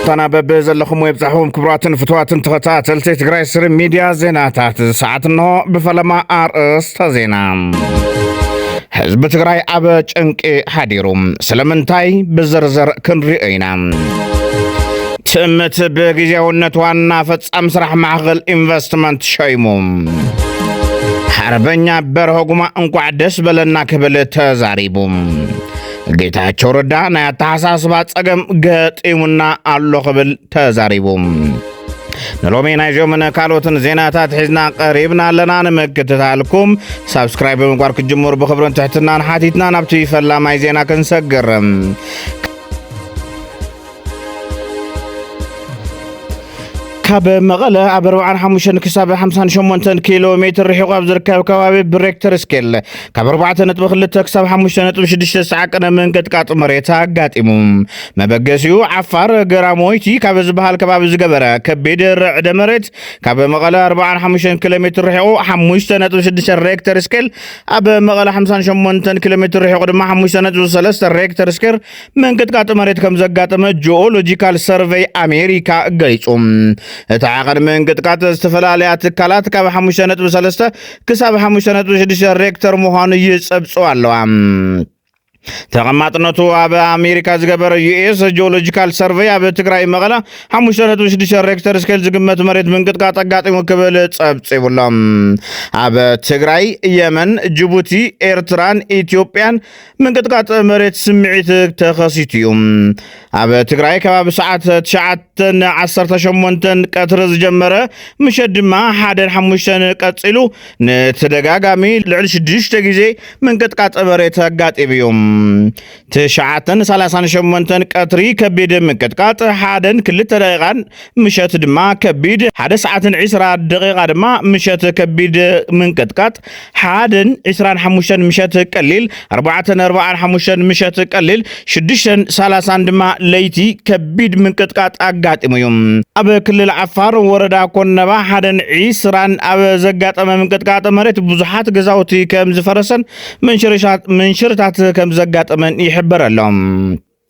تنابب زلخم ويبزحوم كبراتن فتواتن تغتاتل تيتغراي سر ميديا زيناتات ساعتنا بفلما ارس تزينا حزب تغراي ابا چنقي حديروم سلمنتاي بزرزر كنرينا تمت بغيزياونت وانا فصام سرح معقل انفستمنت شيموم حربኛ በርሆጉማ እንቋ ደስ በለና ክብል ተዛሪቡም ጌታቸው ረዳ ናይ ተሐሳስባ ጸገም ገጢሙና አሎ ክብል ተዛሪቡም ንሎሜና ጆመነ ካሎትን ዜናታት ሒዝና ቀሪብና ለና ንመክተታልኩም ሰብስክራይብ በመጓር ክጅምሩ በኽብረን ትሕትና ሓቲትና ናብቲ ፈላማይ ዜና ክንሰገርም كاب مغلا عبر عن حموشن كساب 58 كيلومتر رحقاب زركاب كوابي بريكتر سكيل كاب 4 نطبخ لتكساب 5.6 ساعة قنا من قطقاط مريتا قاطموم مبقسيو عفار غرامويتي كاب زبحال كباب زغبره كبيد رعد مريت كاب مغلا 45 كيلومتر رحقو 5.6 ريكتر سكيل اب مغلا 58 كيلومتر رحقو دما 5.3 ريكتر سكيل من قطقاط مريت كم زغاطمه جيولوجيكال سيرفي امريكا غليصوم تعاقد من قطقات استفلاليات كالات كاب 5.3 كساب 5.6 ريكتر مهان يصبصو አለዋም ተቀማጥነቱ አበ አሜሪካ ዝገበረ ዩኤስ ጂኦሎጂካል ሰርቬይ አበ ትግራይ መቀለ 5.6 ሬክተር ስኬል ዝግመት መሬት መንቀጥቀጥ አጋጥሞ ከበለ ጸብጽቡላም አበ ትግራይ የመን ጅቡቲ ኤርትራን ኢትዮጵያን መንቀጥቀጥ መሬት ስምዒት ተኸሲቲዩም አበ ትግራይ ከባቢ ሰዓት 9:18 ቀትር ዝጀመረ ምሸድማ 1:5 ቀጽሉ ነተደጋጋሚ ልዕል 6 ጊዜ መንቀጥቀጥ መሬት አጋጥቢዩም تشعاتن 38 قطري كبيد منقطقاط حادن كلت دقيقان مشت دما كبيد حدا ساعتن 10 دقيقه دما مشت كبيد منقطقاط حادن 25 مشت قليل 4:45 مشت قليل 6:30 دما ليتي كبيد منقطقاط اغاطميوم اب كلل عفار وردا كونبا حادن 20 اب زغاطمه منقطقاط مريت بزحات غزاوتي كم زفرسن منشرታት كم زغاطمن يحبرلهم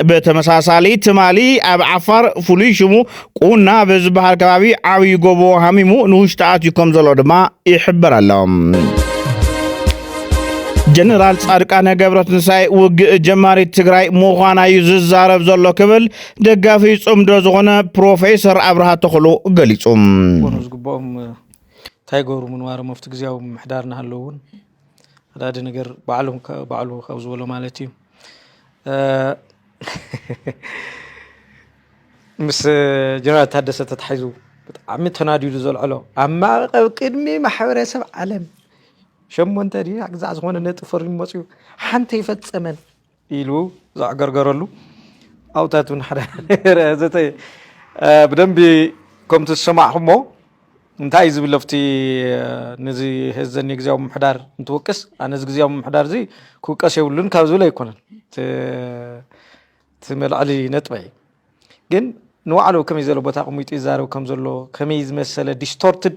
بتمساسالي تمالي اب عفار فليشمو قونا بزبحال كبابي عوي غوبو حميمو نوشتات يكم زلو دما يحبرلهم جنرال صادقانه ገብረትንሳይ ውግ ጀማሪ ትግራይ ሞኻና ይዝዛረብ ዘሎ ክብል ደጋፊ ጾምዶ ዝኾነ ፕሮፌሰር አብርሃ ተኽሉ ገሊጾም ወንዝግቦም ታይጎሩ ምንዋር መፍት ግዜው ምሕዳርና ሃለውን هذا ነገር ባዓሉ ካብዝ ወሎ ማለት እዩ ምስ ጀነራል ታደሰ ተታሒዙ በጣም ተናዲዱ ዘልዕሎ አማ ቅድሚ ማሕበረሰብ ዓለም ሸሞንተ ዲ አግዛዕ ዝኾነ ነጥፈር ይመጽዩ ሓንተ ይፈጸመን ኢሉ ዛገርገረሉ አውታቱን ሓደ ዘተ በደንብ ከምት ሰማዕሞ እንታይ ዝብለፍቲ ነዚ ህዘን ግዜው ምሕዳር እንትወቅስ አነዚ ግዜው ምሕዳር ዚ ኩቀስ ይውልን ካብ ዝብለ ይኮነን ትመልዓሊ ነጥበይ ግን ንዋዕሎ ከመይ ዘሎ ቦታ ቆሚጡ ይዛረብ ከም ዘሎ ከመይ ዝመሰለ ዲስቶርትድ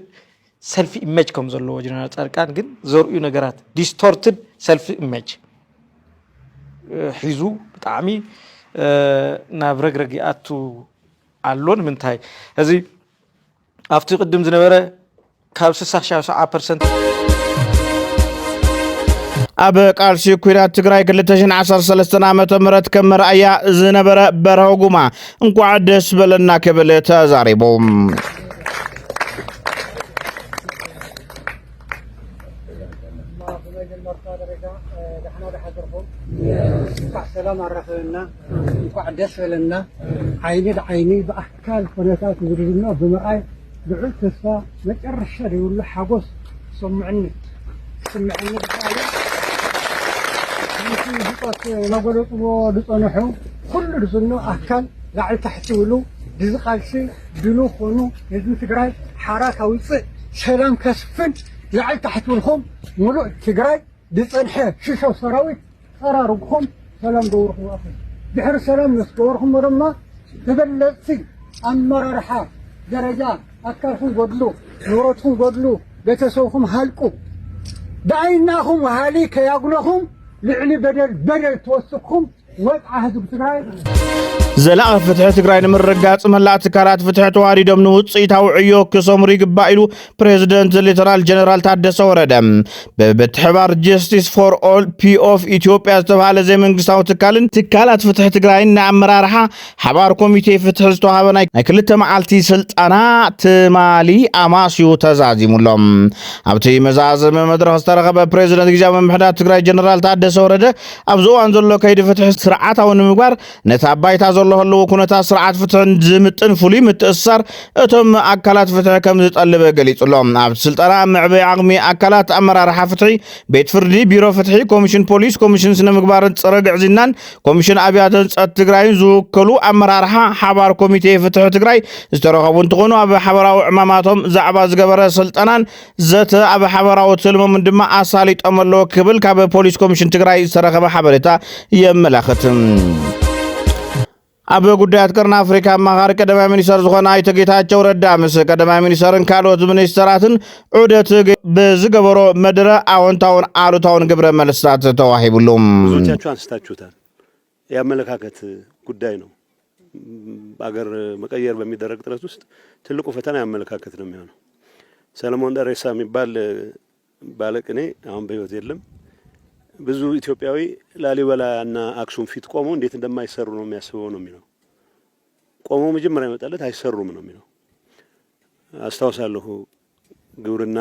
ሰልፍ ኢሜጅ ከም ዘሎ ጀነራል ጻድቃን ግን ዘርኡ ነገራት ዲስቶርትድ ሰልፍ ኢሜጅ ሒዙ ብጣዕሚ ናብ ረግረግ ይኣቱ ኣሎን ምንታይ እዚ after قدم ዝነበረ ካብ 60% አበ ቃልሲ ኩራት ትግራይ 2013 ዓመተ ምህረት ከመራያ ዝነበረ በርሆጉማ እንኳዕ ደስ በለና ክብል ተዛሪቦም ሰላም አረፈና እንኳዕ ደስ በለና ዓይኒ በአካል ሁኔታት ዝርዝና በመአይ دعوت تسا مجرش يقول له حقوس سمعني بحالي يمكن يبقى نقولوا ودصنحو كل رسلنا أكل لعل تحتولو دزقالسي دنوخونو يزن تقراي حراكة ويصي سلام كسفن لعل تحتولهم ملوء تقراي دصنحي شيشو سراويت قراركم سلام دوركم أخي بحر سلام نسكوركم ورما تبلغتي أمر رحاب درجات أكلكم قدلو نورتكم قدلو بيتسوكم هالكو دعيناهم وهاليك يقولهم لعني بدل توسكهم ወጣ ህዝብ ትግራይ ዘላቕ ፍትሒ ትግራይ ንምርጋጽ መላእ ትካላት ፍትሒ ተዋዲዶም ንውፅኢታዊ ዕዮ ክሰምሩ ይግባእ ኢሉ ፕሬዚደንት ሌተናል ጀነራል ታደሰ ወረደ ብትሕባር ጀስቲስ ፎር ኦል ፒ ኦፍ ኢትዮጵያ ዝተባሃለ ዘይመንግስታዊ ትካልን ትካላት ፍትሒ ትግራይን ንኣመራርሓ ሓባር ኮሚቴ ፍትሒ ዝተዋሃበ ናይ ክልተ መዓልቲ ስልጣና ትማሊ ኣማስዩ ተዛዚሙሎም ኣብቲ መዛዘመ መድረኽ ዝተረኸበ ፕሬዚደንት ግዝያዊ ምምሕዳር ትግራይ ጀነራል ታደሰ ወረደ ኣብዚ እዋን ዘሎ ከይዲ ፍትሒ ስርዓታዊ ንምግባር ነታ ባይታ ዘሎ هلو كونتا سرعة فتح زمتن فولي متأثر اتم أكلات فتح كم زتقلب قليت اللهم عبد السلطان معبي عقمي أكلات أمرار فتحي بيت فردي بيرو فتحي كوميشن بوليس كوميشن سنة مقبار رجع زنان كوميشن أبيات التجراي زو كلو أمرار حبار كوميتي فتح تجراي استرخبون تقولوا أبي حبراو عماماتهم زعباز قبر السلطان زت أبي حبراو تسلم من دم أصاليت أمرلو قبل كاب بوليس كوميشن تجراي استرخب حبرتا يملختم أبو قدات كرنا أفريقيا مغار قدما منيسر زخونا أي تقيتاچو ردا مس قدما منيسرن كالوت منيستراتن عودت بزغبرو مدره አዎንታውን አሉታውን ግብረ መልሳት ተዋሂቡሎም ብዙዎቻችሁ አንስታችሁታል ያመለካከት ጉዳይ ነው አገር መቀየር በሚደረግ ጥረት ውስጥ ትልቁ ፈተና ያመለካከት ነው የሚሆነው ሰለሞን ደሬሳ የሚባል ባለቅኔ አሁን በህይወት የለም ብዙ ኢትዮጵያዊ ላሊበላና አክሱም ፊት ቆሞ እንዴት እንደማይሰሩ ነው የሚያስበው ነው የሚለው ቆሞ መጀመሪያ ይመጣለት አይሰሩም ነው የሚለው አስተዋሳለሁ ግብርና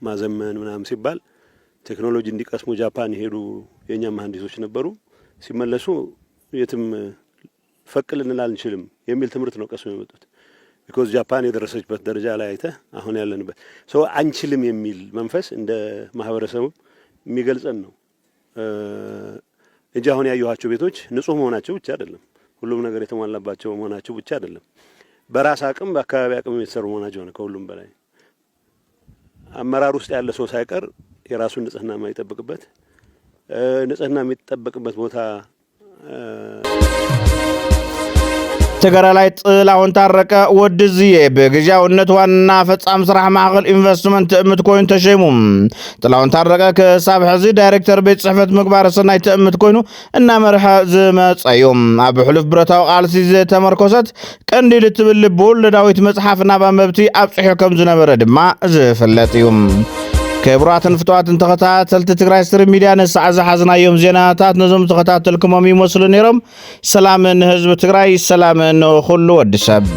ማዘመን ምናምን ሲባል ቴክኖሎጂ እንዲቀስሙ ጃፓን ይሄዱ የኛ መሐንዲሶች ነበሩ ሲመለሱ የትም ፈቅልንል አንችልም የሚል ትምርት ነው ቀስሞ የመጡት because ጃፓን የደረሰችበት ደረጃ ላይ አይተ አሁን ያለንበት ሰው አንችልም የሚል መንፈስ እንደ ማህበረሰቡ የሚገልጸን ነው እንጂ አሁን ያዩዋቸው ቤቶች ንጹህ መሆናቸው ብቻ አይደለም ሁሉም ነገር የተሟላባቸው መሆናቸው ብቻ አይደለም በራስ አቅም በአካባቢ አቅም የተሰሩ መሆናቸው ነው ከሁሉም በላይ አመራር ውስጥ ያለ ሰው ሳይቀር የራሱን ንጽህና የማይጠብቅበት ንጽህና የሚጠብቅበት ቦታ ተገራላይ ጥላውን ታረቀ ወድዝዬ በግዣውነት ዋና ፈጻም ስራሕ ማዕከል ኢንቨስትመንት እምት ኮይኑ ተሸይሙም ጥላውን ታረቀ ከሳብ ሕዚ ዳይሬክተር ቤት ጽሕፈት ምግባር ሰናይ ተእምት ኮይኑ እና መርሐ ዝመጸዮም ኣብ ሕሉፍ ብረታው ቃልሲ ዝተመርኮሰት ቀንዲል ትብል በወለዳዊት መጽሓፍና ባንበብቲ ኣብጽሑ ከም ዝነበረ ድማ ዝፍለጥ እዩ كبراتن فتواتن تخطاتلت تግራይ ስትሪ ሚዲያ ነሳዕ ዝሓዝናዮም ዜናታት ነዞም ተኸታተልኩሞም ይመስሉ ነይሮም ሰላም ንህዝቢ ትግራይ ሰላም ንኹሉ ወዲ ሰብ